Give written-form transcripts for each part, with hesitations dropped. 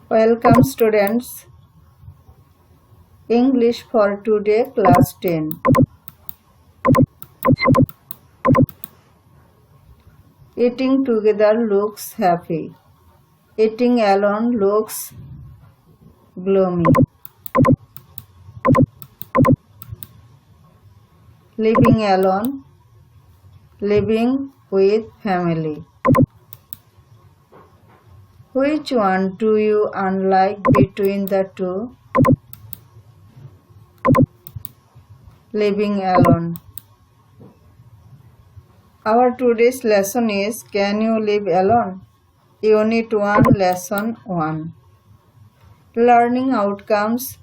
Welcome students. English for today, class 10. Eating together looks happy. Eating alone looks gloomy. Living alone, living with family. Which one do you unlike between the two? Living alone. Our today's lesson is Can you live alone? Unit 1, Lesson 1. Learning outcomes.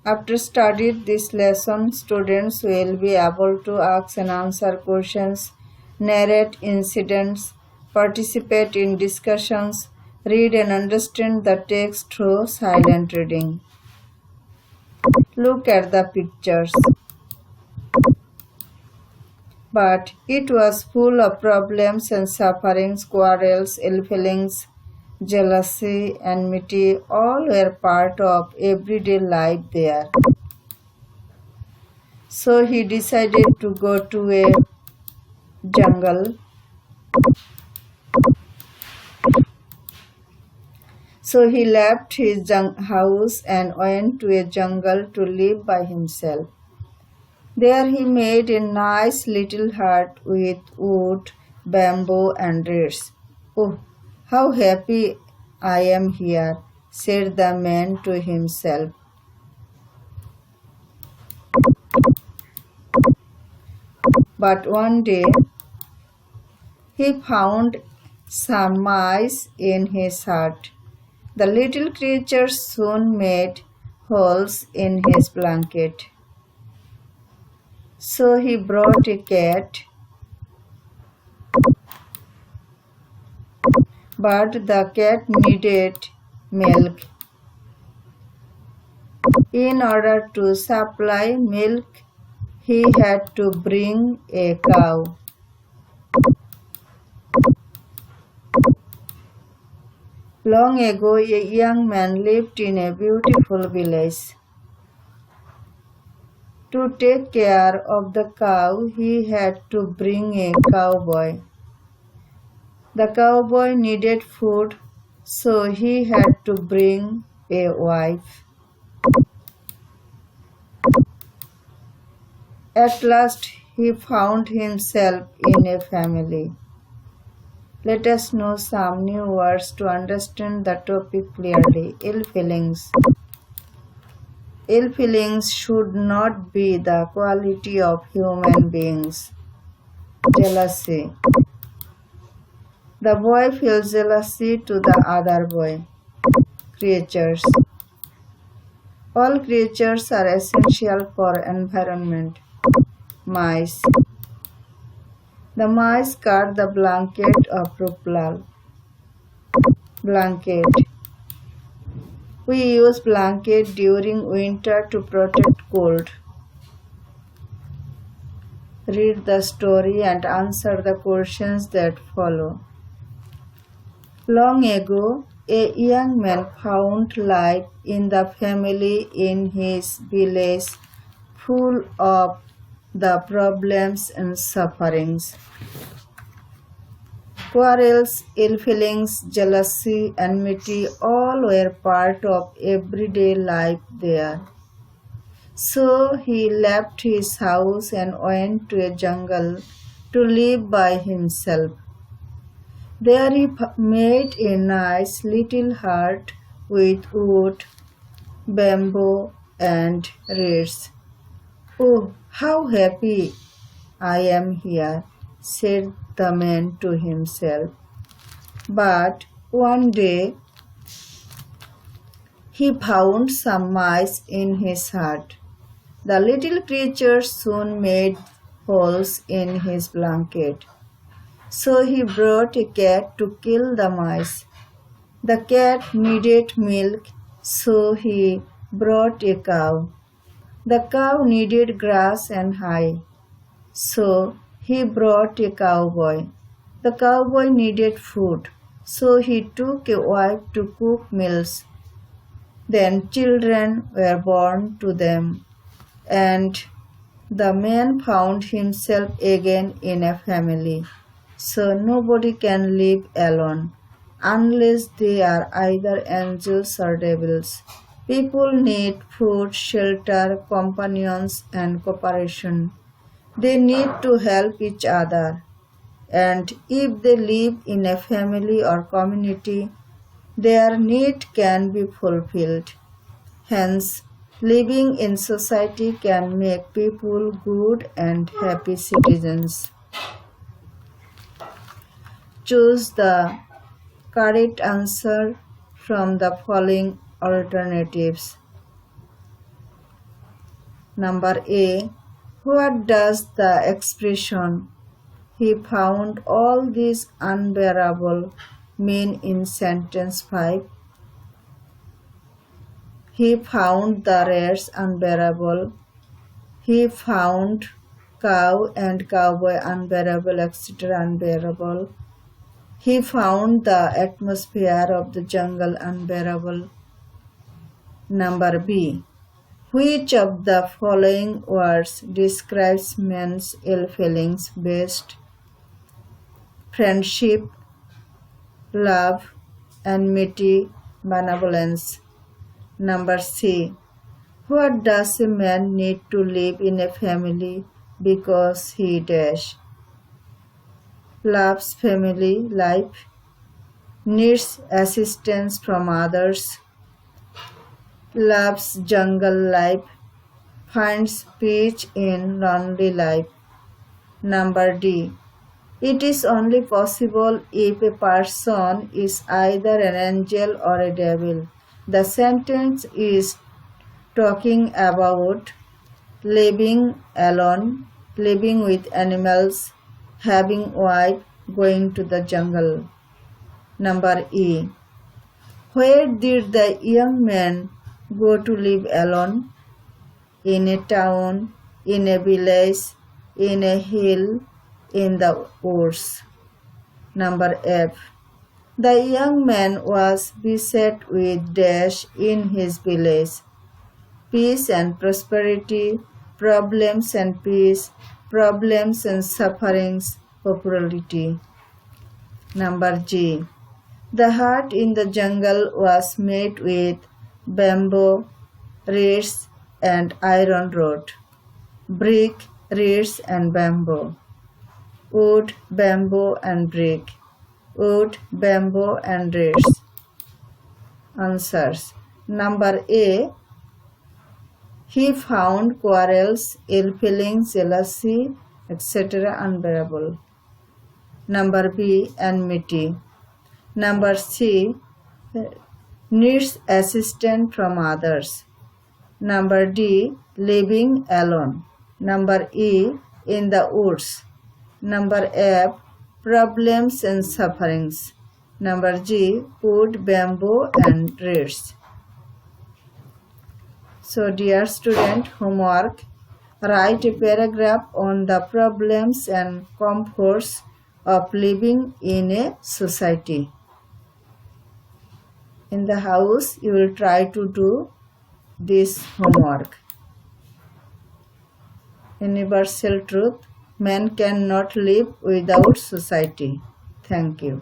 After studying this lesson, students will be able to ask and answer questions, narrate incidents, participate in discussions, read and understand the text through silent reading. Look at the pictures. But it was full of problems and sufferings, quarrels, ill feelings, jealousy, enmity, all were part of everyday life there. So he decided to go to a jungle. So he left his house and went to a jungle to live by himself. There he made a nice little hut with wood, bamboo and reeds. Oh, how happy I am here, said the man to himself. But one day he found some mice in his hut. The little creatures soon made holes in his blanket. So he brought a cat, but the cat needed milk. In order to supply milk, he had to bring a cow. Long ago, a young man lived in a beautiful village. To take care of the cow, he had to bring a cowboy. The cowboy needed food, so he had to bring a wife. At last, he found himself in a family. Let us know some new words to understand the topic clearly. Ill feelings. Ill feelings should not be the quality of human beings. Jealousy. The boy feels jealousy to the other boy. Creatures. All creatures are essential for environment. Mice. The mice cut the blanket of Ruplal. Blanket. We use blanket during winter to protect cold. Read the story and answer the questions that follow. Long ago, a young man found life in the family in his village full of the problems and sufferings. Quarrels, ill feelings, jealousy, enmity, all were part of everyday life there. So he left his house and went to a jungle to live by himself. There he made a nice little hut with wood, bamboo, and reeds. Oh, how happy I am here, said the man to himself. But one day he found some mice in his hut. The little creatures soon made holes in his blanket. So he brought a cat to kill the mice. The cat needed milk, so he brought a cow. The cow needed grass and hay, so he brought a cowboy. The cowboy needed food, so he took a wife to cook meals. Then children were born to them, and the man found himself again in a family. So nobody can live alone unless they are either angels or devils. People need food, shelter, companions, and cooperation. They need to help each other. And if they live in a family or community, their need can be fulfilled. Hence, living in society can make people good and happy citizens. Choose the correct answer from the following alternatives. Number A. What does the expression "he found all this unbearable" mean in sentence 5? He found the rates unbearable. He found cow and cowboy unbearable, etc. unbearable. He found the atmosphere of the jungle unbearable. Number B. Which of the following words describes men's ill feelings best? Friendship, love, enmity, benevolence. Number C. What does a man need to live in a family because he dash? Loves family life, needs assistance from others, loves jungle life, finds peace in lonely life. Number D. It is only possible if a person is either an angel or a devil. The sentence is talking about living alone, living with animals, having wife, going to the jungle. Number E. Where did the young man go to live alone? In a town, in a village, in a hill, in the woods. Number F. The young man was beset with dash in his village. Peace and prosperity, problems and peace, problems and sufferings, popularity. Number G. The hut in the jungle was made with bamboo, reeds, and iron rod, brick, reeds, and bamboo, wood, bamboo, and brick, wood, bamboo, and reeds. Answers. Number A. He found quarrels, ill feelings, jealousy, etc. unbearable. Number B. Enmity. Number C. Needs assistance from others. Number D. Living alone. Number E. In the woods. Number F. Problems and sufferings. Number G. Wood, bamboo, and reeds. So, dear student, homework. Write a paragraph on the problems and comforts of living in a society. In the house, you will try to do this homework. Universal truth: man cannot live without society. Thank you.